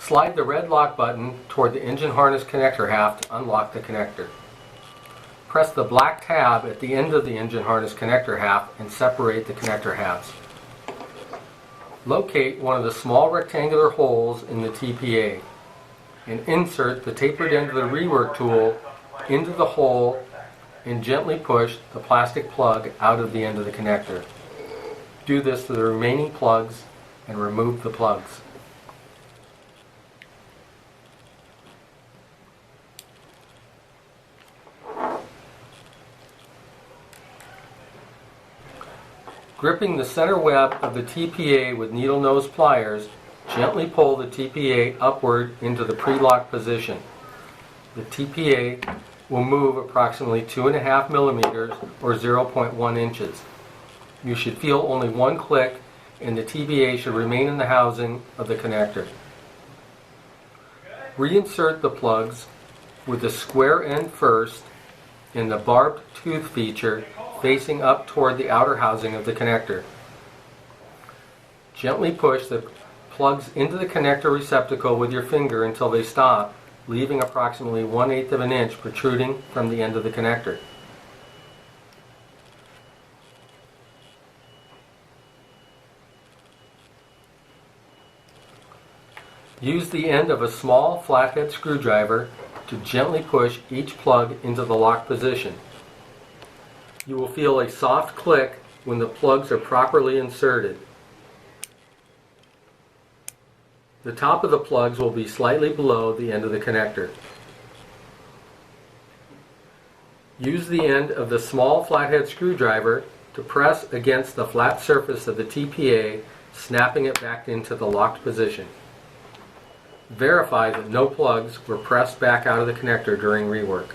Slide the red lock button toward the engine harness connector haft to unlock the connector. Press the black tab at the end of the engine harness connector haft and separate the connector halves. Locate one of the small rectangular holes in the TPA and insert the tapered end of the Rework tool into the hole and gently push the plastic plug out of the end of the connector. Do this to the remaining plugs and remove the plugs. Gripping the center web of the TPA with needle nose pliers, gently pull the TPA upward into the pre-lock position. The TPA will move approximately 2.5 millimeters or 0.1 inches. You should feel only one click and the TPA should remain in the housing of the connector. Reinsert the plugs with the square end first and the barbed tooth feature facing up toward the outer housing of the connector. Gently push the plugs into the connector receptacle with your finger until they stop, leaving approximately 1/8 of an inch protruding from the end of the connector. Use the end of a small flathead screwdriver to gently push each plug into the lock position. You will feel a soft click when the plugs are properly inserted. The top of the plugs will be slightly below the end of the connector. Use the end of the small flathead screwdriver to press against the flat surface of the TPA, snapping it back into the locked position. Verify that no plugs were pressed back out of the connector during rework.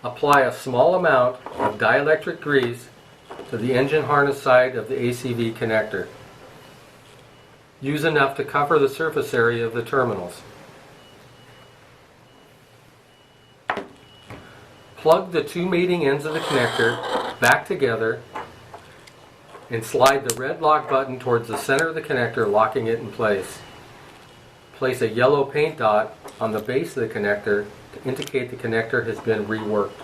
Apply a small amount of dielectric grease to the engine harness side of the ACV connector. Use enough to cover the surface area of the terminals. Plug the two mating ends of the connector back together and slide the red lock button towards the center of the connector, locking it in place. Place a yellow paint dot on the base of the connector to indicate the connector has been reworked.